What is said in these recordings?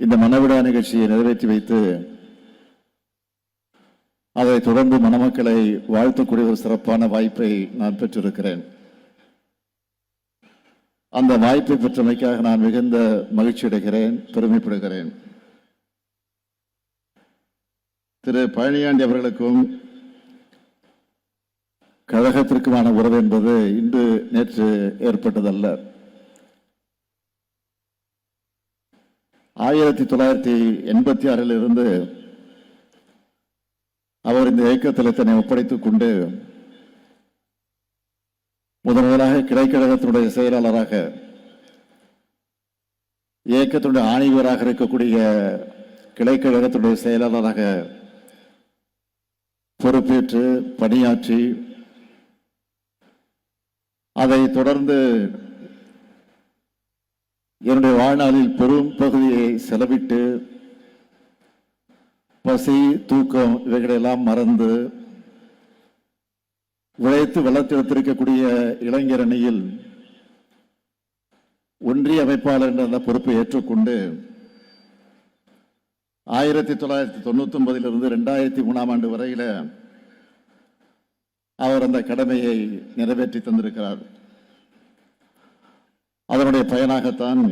இந்த மனவிடா நிகழ்ச்சியை நிறைவேற்றி வைத்து அதை தொடர்ந்து மணமக்களை வாழ்த்தக்கூடிய ஒரு சிறப்பான வாய்ப்பை நான் பெற்றிருக்கிறேன். அந்த வாய்ப்பை பெற்றமைக்காக நான் மிகுந்த மகிழ்ச்சி அடைகிறேன், பெருமைப்படுகிறேன். திரு பழனியாண்டி அவர்களுக்கும் கழகத்திற்குமான உறவு என்பது இன்று நேற்று ஏற்பட்டதல்ல. 1986 இருந்து அவர் இந்த இயக்கத்தில் தன்னை ஒப்படைத்துக் கொண்டு முதலாக கிளைக்கழகத்தினுடைய செயலாளராக, இயக்கத்தினுடைய ஆணைவராக இருக்கக்கூடிய கிளைக்கழகத்தினுடைய செயலாளராக பொறுப்பேற்று பணியாற்றி அதை தொடர்ந்து என்னுடைய வாழ்நாளில் பெரும் பகுதியை செலவிட்டு பசி தூக்கம் இவைகளெல்லாம் மறந்து உழைத்து வளர்த்தெடுத்திருக்கக்கூடிய இளைஞர் அணியில் ஒன்றிய அமைப்பாளர் என்ற அந்த பொறுப்பை ஏற்றுக்கொண்டு 1999 2003 வரையில அவர் அந்த கடமையை நிறைவேற்றி தந்திருக்கிறார். அதனுடைய பயனாகத்தான்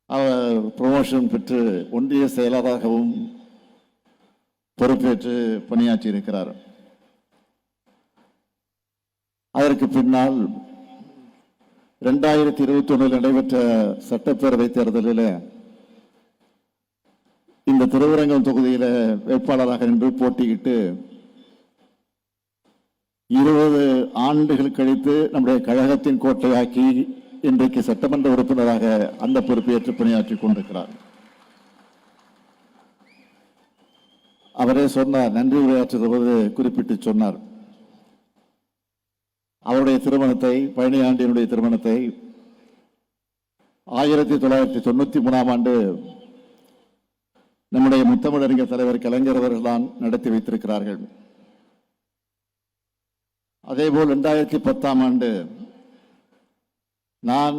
அவர் ப்ரமோஷன் பெற்று ஒன்றிய செயலாளராகவும் பொறுப்பேற்று பணியாற்றி இருக்கிறார். அதற்கு பின்னால் 2021 நடைபெற்ற சட்டப்பேரவை தேர்தலில் இந்த திருவரங்கம் தொகுதியில் வேட்பாளராக நின்று போட்டியிட்டு 20 ஆண்டுகள் கழித்து நம்முடைய கழகத்தின் கோட்டையாக்கி இன்றைக்கு சட்டமன்ற உறுப்பினராக அந்த பொறுப்பேற்று பணியாற்றிக் கொண்டிருக்கிறார். அவரே சொன்னார், நன்றி உரையாற்றுவது குறிப்பிட்டு சொன்னார். அவருடைய திருமணத்தை, பழனியாண்டியினுடைய திருமணத்தை 1993 நம்முடைய முத்தமிழறிஞர் தலைவர் கலைஞர் அவர்கள் தான் நடத்தி வைத்திருக்கிறார்கள். அதேபோல் 2010 நான்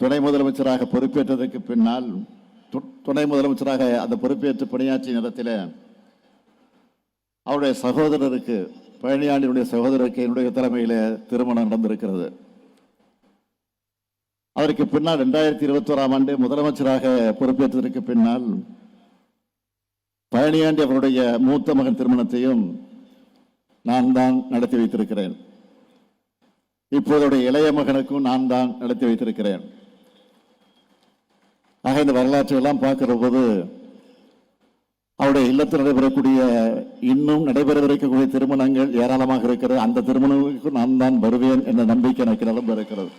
துணை முதலமைச்சராக பொறுப்பேற்றதற்கு பின்னால், துணை முதலமைச்சராக அந்த பொறுப்பேற்று பணியாற்றிய நேரத்தில் அவருடைய சகோதரருக்கு, பழனியாண்டியுடைய சகோதரருக்கு என்னுடைய தலைமையில் திருமணம் நடந்திருக்கிறது. அதற்கு பின்னால் 2021 முதலமைச்சராக பொறுப்பேற்றதற்கு பின்னால் பழனியாண்டி அவருடைய மூத்த மகன் திருமணத்தையும் நான் தான் நடத்தி வைத்திருக்கிறேன். இப்போதைய இளைய மகனுக்கும் நான் தான் நடத்தி வைத்திருக்கிறேன். ஆக இந்த வரலாற்றை எல்லாம் பார்க்கிற போது அவருடைய இல்லத்தில் நடைபெறக்கூடிய, இன்னும் நடைபெறவிருக்கக்கூடிய திருமணங்கள் ஏராளமாக இருக்கிறது. அந்த திருமணங்களுக்கு நான் தான் வருவேன் என்ற நம்பிக்கை எனக்கு நிலம்ப இருக்கிறது.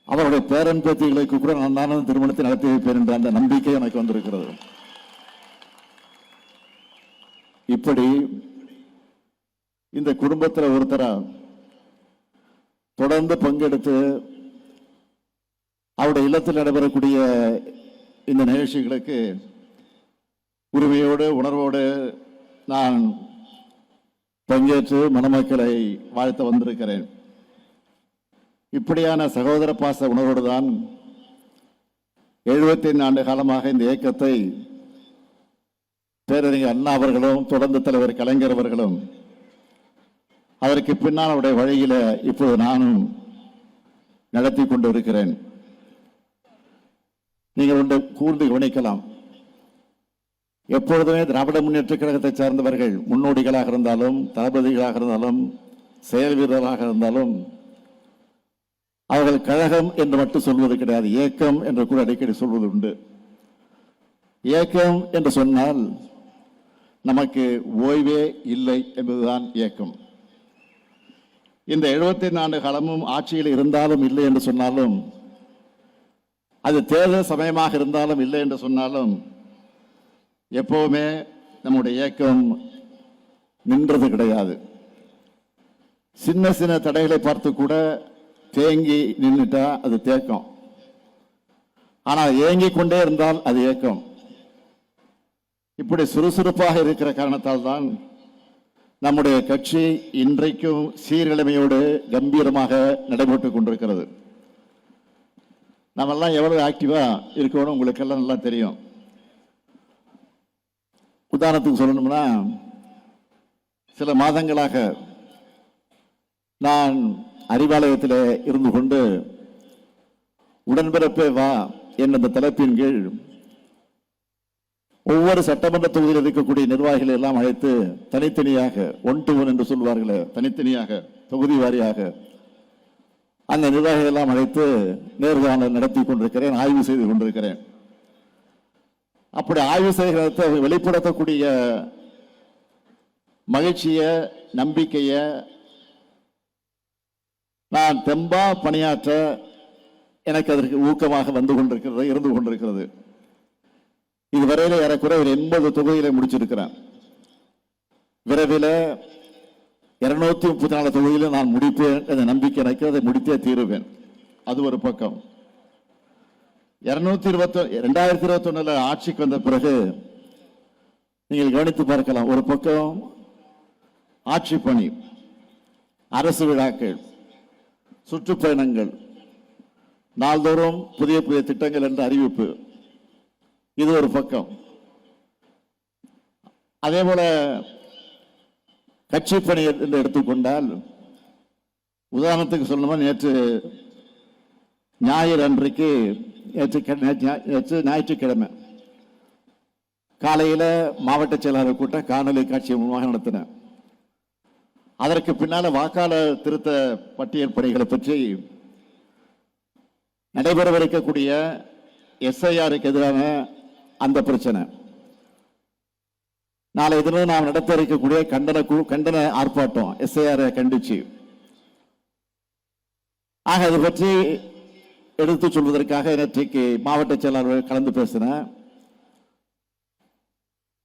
அவருடைய பேரன் பேத்திகளுக்கு கூட நான் தான் திருமணத்தை நடத்தி வைப்பேன் என்ற அந்த நம்பிக்கை எனக்கு வந்திருக்கிறது. இப்படி இந்த குடும்பத்தில் ஒருத்தரா தொடர்ந்து பங்கெடுத்து அவருடைய இல்லத்தில் நடைபெறக்கூடிய இந்த நிகழ்ச்சிகளுக்கு உரிமையோடு உணர்வோடு நான் பங்கேற்று மணமக்களை வாழ்த்த வந்திருக்கிறேன். இப்படியான சகோதர பாச உணர்வோடு தான் 75 ஆண்டு காலமாக இந்த இயக்கத்தை பேரறிஞர் அண்ணா அவர்களும் தொடர்ந்து தலைவர் கலைஞர் அவர்களும், அதற்கு பின்னால் அவருடைய வழியில இப்போது நானும் நடத்தி கொண்டு இருக்கிறேன். நீங்கள் ஒன்று கூர்ந்து கவனிக்கலாம். எப்பொழுதுமே திராவிட முன்னேற்ற கழகத்தை சார்ந்தவர்கள் முன்னோடிகளாக இருந்தாலும், தளபதிகளாக இருந்தாலும், செயல் வீரர்களாக இருந்தாலும், அவர்கள் கழகம் என்று மட்டும் சொல்வது கிடையாது, இயக்கம் என்று கூட அடிக்கடி சொல்வது உண்டு. இயக்கம் என்று சொன்னால் நமக்கு ஓய்வே இல்லை என்பதுதான் இயக்கம். இந்த 75 ஆண்டு காலமும் ஆட்சியில் இருந்தாலும் இல்லை என்று சொன்னாலும், அது தேர்தல் சமயமாக இருந்தாலும் இல்லை என்று சொன்னாலும், எப்பவுமே நம்முடைய இயக்கம் நின்றது கிடையாது. சின்ன சின்ன தடைகளை பார்த்து கூட தேங்கி நின்றுட்டா அது தேக்கம். ஆனால் ஏங்கிக் கொண்டே இருந்தால் அது இயக்கம். இப்படி சுறுசுறுப்பாக இருக்கிற காரணத்தால் தான் நம்முடைய கட்சி இன்றைக்கும் சீர்கிழமையோடு கம்பீரமாக நடைபெற்றுக் கொண்டிருக்கிறது. நம்மெல்லாம் எவ்வளவு ஆக்டிவா இருக்கணும் உங்களுக்கெல்லாம் நல்லா தெரியும். உதாரணத்துக்கு சொல்லணும்னா, சில மாதங்களாக நான் அறிவாலயத்தில் இருந்து கொண்டு உடன்பிறப்பே வா என்ற தலைப்பின் கீழ் ஒவ்வொரு சட்டமன்ற தொகுதியில் இருக்கக்கூடிய நிர்வாகிகளை எல்லாம் அழைத்து தனித்தனியாக 1 to 1 என்று சொல்வார்களே, தனித்தனியாக தொகுதி வாரியாக அந்த நிர்வாகிகள் எல்லாம் அழைத்து நேர்காணல் நடத்தி கொண்டிருக்கிறேன், ஆய்வு செய்து கொண்டிருக்கிறேன். அப்படி ஆய்வு செய்கிறத வெளிப்படுத்தக்கூடிய மகிழ்ச்சிய, நம்பிக்கைய, நான் தெம்பா பணியாற்ற எனக்கு அதற்கு ஊக்கமாக வந்து கொண்டிருக்கிறது, இருந்து கொண்டிருக்கிறது. இதுவரையில ஏறக்குறைய ஒரு 80 தொகுதிகளை முடிச்சிருக்கிறேன். விரைவில் 234 தொகுதியில நான் முடிப்பேன் என்ற நம்பிக்கை எனக்கு, அதை முடித்தே தீருவேன். அது ஒரு பக்கம். 2021 ஆட்சிக்கு வந்த பிறகு நீங்கள் கவனித்து பார்க்கலாம். ஒரு பக்கம் ஆட்சி பணி, அரசு விழாக்கள், சுற்றுப்பயணங்கள், நாள்தோறும் புதிய புதிய திட்டங்கள் என்ற அறிவிப்பு, இது ஒரு பக்கம். அதே போல கட்சி பணி என்று எடுத்துக்கொண்டால், உதாரணத்துக்கு சொல்லணுமா, நேற்று ஞாயிறு அன்றைக்கு ஞாயிற்றுக்கிழமை காலையில் மாவட்ட செயலாளர் கூட்டம் காணொலி காட்சி மூலமாக நடத்தினேன். அதற்கு பின்னால வாக்காளர் திருத்த பட்டியல் பணிகளை பற்றி நடைபெறவிருக்கக்கூடிய SIR-க்கு எதிரான அந்த பிரச்சனை, நாளை தினம் நாம் நடத்த இருக்கக்கூடிய கண்டன ஆர்ப்பாட்டம், SIR-ஐ கண்டிச்சு, ஆக அதை பற்றி எடுத்து சொல்வதற்காக நேற்றைக்கு மாவட்ட செயலாளர்கள் கலந்து பேசினேன்.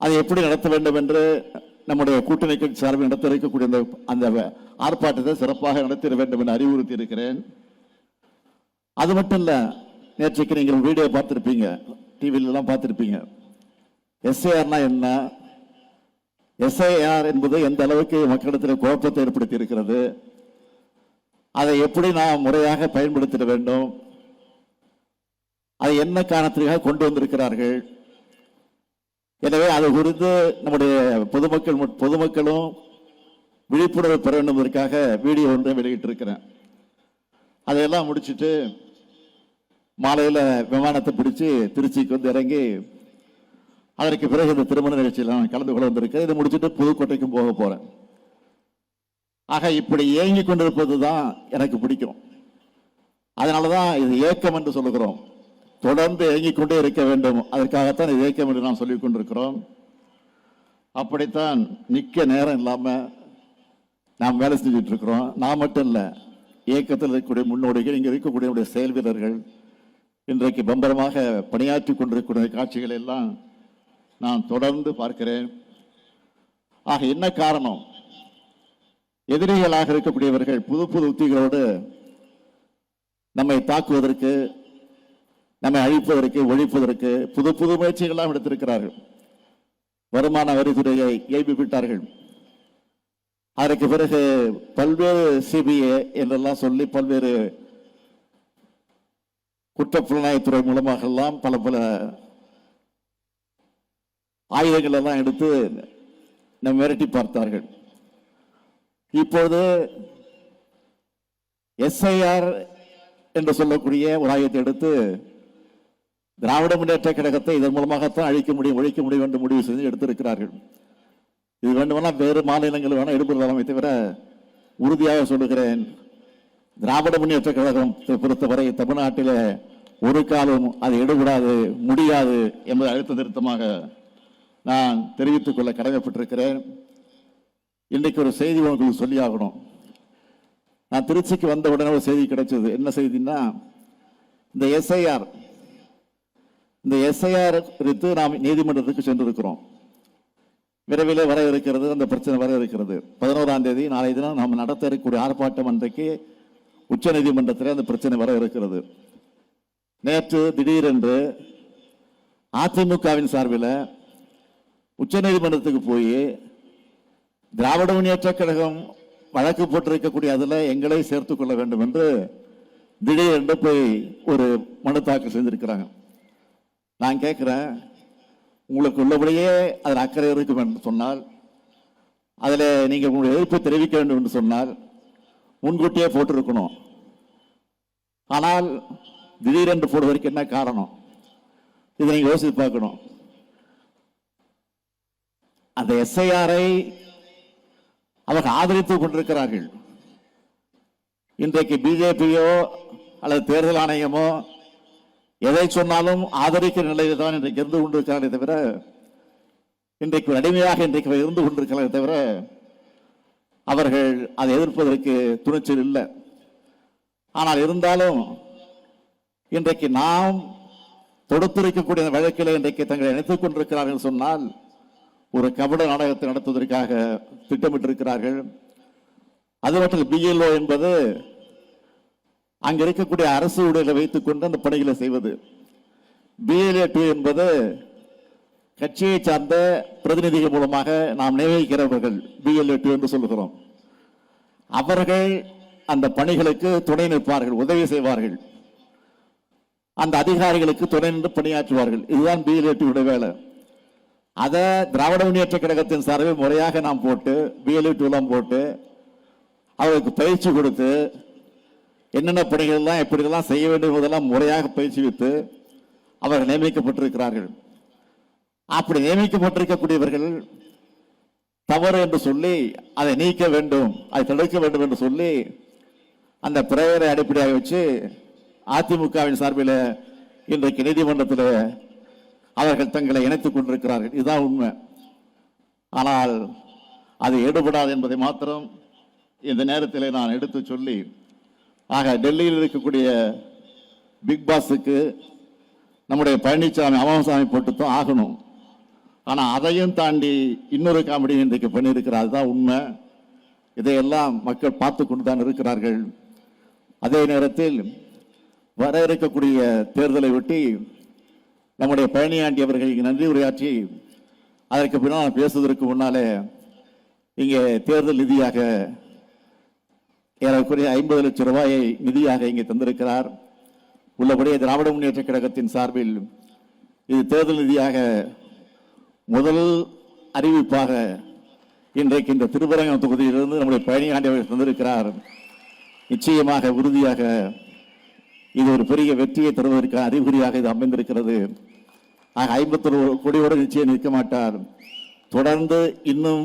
அதை எப்படி நடத்த வேண்டும் என்று நம்முடைய கூட்டணி கட்சி சார்பில் நடத்த இருக்கக்கூடிய அந்த ஆர்ப்பாட்டத்தை சிறப்பாக நடத்திட வேண்டும் என்று அறிவுறுத்தி இருக்கிறேன். அது மட்டும் இல்ல, நேற்றைக்கு நீங்கள் வீடியோ பார்த்திருப்பீங்க, டிவிலாம் பார்த்திருப்பீங்க. SIR-னா என்ன, SIR என்பது எந்த அளவுக்கு மக்களிடத்தில் குழப்பத்தை ஏற்படுத்தி இருக்கிறது, அதை எப்படி நாம் முறையாக பயன்படுத்திட வேண்டும், அதை என்ன காரணத்திற்காக கொண்டு வந்திருக்கிறார்கள். எனவே அது குறித்து நம்முடைய பொதுமக்களும் விழிப்புணர்வு பெற வேண்டும் என்பதற்காக வீடியோ ஒன்றை வெளியிட்டிருக்கிறேன். அதையெல்லாம் முடிச்சுட்டு மாலையில் விமானத்தை பிடிச்சு திருச்சிக்கு வந்து இறங்கி, அதற்கு பிறகு இந்த திருமண நிகழ்ச்சியில் நான் கலந்து கொள்ள வந்திருக்கேன். இதை முடிச்சுட்டு புதுக்கோட்டைக்கும் போக போறேன். ஆக இப்படி ஏங்கி கொண்டிருப்பது தான் எனக்கு பிடிக்கும். அதனாலதான் இது ஏக்கம் என்று சொல்லுகிறோம். தொடர்ந்து இயங்கிக் கொண்டே இருக்க வேண்டும், அதற்காகத்தான் இது இயக்கம் என்று நாம் சொல்லிக் கொண்டிருக்கிறோம். அப்படித்தான் நிற்க நேரம் இல்லாம நாம் வேலை செஞ்சுட்டு இருக்கிறோம். நான் மட்டும் இல்ல, இயக்கத்தில் இருக்கக்கூடிய முன்னோடிகள், இங்க இருக்கக்கூடிய செயல் வீரர்கள் இன்றைக்கு பம்பரமாக பணியாற்றி கொண்டிருக்கிற காட்சிகளை எல்லாம் நான் தொடர்ந்து பார்க்கிறேன். ஆக என்ன காரணம், எதிரிகளாக இருக்கக்கூடியவர்கள் புது புது உத்திகளோடு நம்மை தாக்குவதற்கு, நம்மை அழிப்பதற்கு, ஒழிப்பதற்கு புது புது முயற்சிகள்லாம் எடுத்திருக்கிறார்கள். வருமான வரித்துறையை ஏய்ப்பு விட்டார்கள். அதற்கு பிறகு பல்வேறு CBI என்றெல்லாம் சொல்லி பல்வேறு குற்றப்புலனாய்வுத்துறை மூலமாக எல்லாம் பல பல ஆயுதங்கள் எல்லாம் எடுத்து நம்ம மிரட்டி பார்த்தார்கள். இப்போது SIR என்று சொல்லக்கூடிய ஒரு ஆயுதத்தை எடுத்து திராவிட முன்னேற்ற கழகத்தை இதன் மூலமாகத்தான் அழிக்க முடியும், ஒழிக்க முடியும் என்று முடிவு செய்து எடுத்திருக்கிறார்கள். இது வேண்டுமானால் வேறு மாநிலங்கள் வேணா எடுப்பதாமே தவிர, உறுதியாக சொல்லுகிறேன், திராவிட முன்னேற்ற கழகத்தை பொறுத்தவரை தமிழ்நாட்டில் ஒரு காலம் அது எடுபடாது, முடியாது என்பதை அழுத்த திருத்தமாக நான் தெரிவித்துக் கொள்ள கடமைப்பட்டிருக்கிறேன். இன்றைக்கு ஒரு செய்தி உங்களுக்கு சொல்லி ஆகணும். நான் திருச்சிக்கு வந்த உடனே ஒரு செய்தி கிடைச்சது. என்ன செய்தின்னா, இந்த SIR குறித்து நாம் நீதிமன்றத்துக்கு சென்றிருக்கிறோம். விரைவில் வர இருக்கிறது, அந்த பிரச்சனை வர இருக்கிறது. 11ஆம் தேதி நாளை தினம் நாம் நடத்த இருக்கக்கூடிய ஆர்ப்பாட்டம் அன்றைக்கு உச்ச நீதிமன்றத்தில் அந்த பிரச்சனை வர இருக்கிறது. நேற்று திடீரென்று அதிமுகவின் சார்பில் உச்ச நீதிமன்றத்துக்கு போய் திராவிட முன்னேற்றக் கழகம் வழக்கு போட்டிருக்கக்கூடிய அதில் எங்களை சேர்த்துக் கொள்ள வேண்டும் என்று திடீரென்று போய் ஒரு மனு தாக்கல் செஞ்சிருக்கிறாங்க. நான் கேட்கிறேன், உங்களுக்கு உள்ளபடியே அதில் அக்கறை இருக்கும் என்று சொன்னால், அதில் நீங்கள் உங்களுடைய எதிர்ப்பை தெரிவிக்க வேண்டும் என்று சொன்னால் முன்கூட்டியே போட்டிருக்கணும். ஆனால் திடீரென்று போடுவதற்கு என்ன காரணம்? இதை நீங்கள் யோசித்து பார்க்கணும். அந்த எஸ்ஐஆரை அவர்கள் ஆதரித்துக் கொண்டிருக்கிறார்கள். இன்றைக்கு பிஜேபியோ அல்லது தேர்தல் ஆணையமோ எதை சொன்னாலும் ஆதரிக்கிற நிலையில் தான் இன்றைக்கு இருந்து கொண்டிருக்கிறார்களே தவிர, இன்றைக்கு அடிமையாக இன்றைக்கு இருந்து கொண்டிருக்கிறார்களே தவிர அவர்கள் அதை எதிர்ப்பதற்கு துணிச்சல் இல்லை. ஆனால் இருந்தாலும் இன்றைக்கு நாம் தொடுத்திருக்கக்கூடிய வழக்கில் இன்றைக்கு தங்களை இணைத்துக் கொண்டிருக்கிறார்கள் சொன்னால் ஒரு கபட நாடகத்தை நடத்துவதற்காக திட்டமிட்டிருக்கிறார்கள். அது மட்டும் பிஎல்ஓ என்பது அங்க இருக்கக்கூடிய அரசு ஊழியர்களை வைத்துக் கொண்டு அந்த பணிகளை செய்வது. BLA2 என்பது கட்சியை சார்ந்த பிரதிநிதிகள் மூலமாக நாம் நியமிக்கிறவர்கள் BLA2 என்று சொல்லுகிறோம். அவர்கள் அந்த பணிகளுக்கு துணை நிற்பார்கள், உதவி செய்வார்கள், அந்த அதிகாரிகளுக்கு துணை நின்று பணியாற்றுவார்கள். இதுதான் BLA2 வேலை. அதை திராவிட முன்னேற்ற கழகத்தின் சார்பில் முறையாக நாம் போட்டு BLA2 போட்டு அவருக்கு பயிற்சி கொடுத்து என்னென்ன பணிகள்லாம் எப்படிலாம் செய்ய வேண்டும் என்பதெல்லாம் முறையாக பயிற்சிவித்து அவர்கள் நியமிக்கப்பட்டிருக்கிறார்கள். அப்படி நியமிக்கப்பட்டிருக்கக்கூடியவர்கள் தவறு என்று சொல்லி அதை நீக்க வேண்டும், அதை தடுக்க வேண்டும் என்று சொல்லி அந்த பிரேயரை அடிப்படையாக வச்சு அதிமுகவின் சார்பில் இன்றைக்கு நீதிமன்றத்தில் அவர்கள் தங்களை இணைத்துக் கொண்டிருக்கிறார்கள். இதுதான் உண்மை. ஆனால் அது ஈடுபடாது என்பதை மாத்திரம் இந்த நேரத்தில் நான் எடுத்து சொல்லி, ஆக டெல்லியில் இருக்கக்கூடிய பிக் பாஸுக்கு நம்முடைய பழனிசாமி அமாவாசாமி போட்டுத்தான் ஆகணும். ஆனால் அதையும் தாண்டி இன்னொரு காமெடி இன்றைக்கு பண்ணியிருக்கிறார். அதுதான் உண்மை. இதையெல்லாம் மக்கள் பார்த்து கொண்டு தான் இருக்கிறார்கள். அதே நேரத்தில் வர இருக்கக்கூடிய தேர்தலை ஒட்டி நம்முடைய பழனியாண்டி அவர்கள் நன்றி உரையாற்றி அதற்கு பின்னால் பேசுவதற்கு முன்னாலே இங்கே தேர்தல் நிதியாக ஏறக்குறைய 50 லட்சம் ரூபாயை நிதியாக இங்கே தந்திருக்கிறார். உள்ளபடியே திராவிட முன்னேற்ற கழகத்தின் சார்பில் இது தேர்தல் நிதியாக முதல் அறிவிப்பாக இன்றைக்கு இந்த திருப்பரங்கம் தொகுதியிலிருந்து நம்முடைய பழனியாண்டி அவர்கள் தந்திருக்கிறார். நிச்சயமாக உறுதியாக இது ஒரு பெரிய வெற்றியை தருவதற்கான அறிகுறியாக இது அமைந்திருக்கிறது. ஆக 51 கோடியோடு நிச்சயம் நிற்க மாட்டார். தொடர்ந்து இன்னும்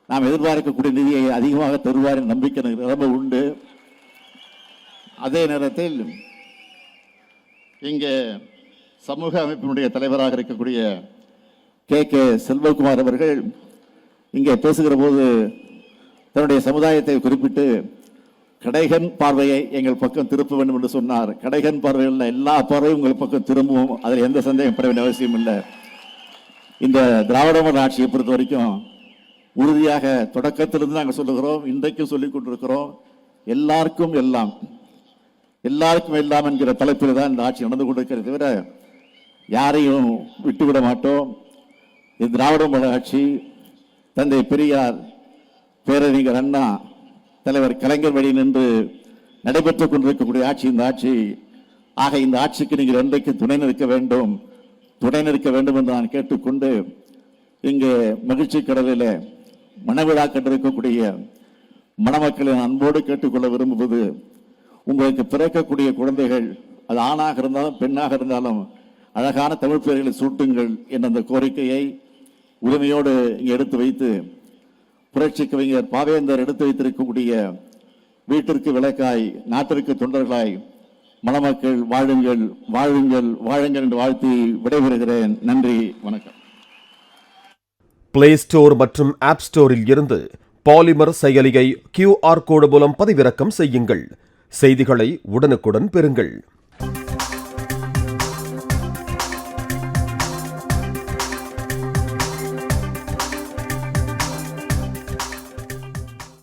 நாம் எதிர்பார்க்கக்கூடிய நிதியை அதிகமாக தருவார் என்ற நம்பிக்கை ரொம்ப உண்டு. அதே நேரத்தில் இங்கே சமூக அமைப்பினுடைய தலைவராக இருக்கக்கூடிய KK செல்வகுமார் அவர்கள் இங்கே பேசுகிற போது தன்னுடைய சமுதாயத்தை குறிப்பிட்டு கடைகன் பார்வையை எங்கள் பக்கம் திருப்ப வேண்டும் என்று சொன்னார். கடைகன் பார்வையில் எல்லா பார்வையும் உங்கள் பக்கம் திரும்பவும், அதில் எந்த சந்தேகப்பட வேண்டிய அவசியம் இல்லை. இந்த திராவிட மாடல் ஆட்சியை பொறுத்த வரைக்கும் உறுதியாக தொடக்கத்திலிருந்து நாங்கள் சொல்லுகிறோம், இன்றைக்கும் சொல்லிக் கொண்டிருக்கிறோம், எல்லாருக்கும் எல்லாம், எல்லாருக்கும் எல்லாம் என்கிற தலைப்பில் தான் இந்த ஆட்சி நடந்து கொண்டிருக்கிறது தவிர யாரையும் விட்டுவிட மாட்டோம். இது திராவிட மாடல் ஆட்சி. தந்தை பெரியார், பேரறிஞர் அண்ணா, தலைவர் கலைஞர் வழி நின்று நடைபெற்றுக் கொண்டிருக்கக்கூடிய ஆட்சி இந்த ஆட்சி. ஆக இந்த ஆட்சிக்கு நீங்கள் என்றைக்கு துணை நிற்க வேண்டும், துணை நிற்க வேண்டும் என்று நான் கேட்டுக்கொண்டு, இங்கே மகிழ்ச்சி கடலில் மணவிழா கண்டிருக்கக்கூடிய மணமக்களை அன்போடு கேட்டுக்கொள்ள விரும்புவது, உங்களுக்கு பிறக்கக்கூடிய குழந்தைகள் அது ஆணாக இருந்தாலும் பெண்ணாக இருந்தாலும் அழகான தமிழ் பெயர்களை சூட்டுங்கள் என்ற அந்த கோரிக்கையை உரிமையோடு இங்கே எடுத்து வைத்து, புரட்சி கவிஞர் பாவேந்தர் எடுத்து வைத்திருக்கக்கூடிய வீட்டிற்கு விளக்காய் நாட்டிற்கு தொண்டர்களாய் மணமக்கள் வாழுங்கள் வாழுங்கள் வாழுங்கள் என்று வாழ்த்தி விடைபெறுகிறேன். நன்றி, வணக்கம். பிளே ஸ்டோர் மற்றும் ஆப் ஸ்டோரில் இருந்து பாலிமர் செயலியை QR கோடு மூலம் பதிவிறக்கம் செய்யுங்கள். செய்திகளை உடனுக்குடன் பெறுங்கள்.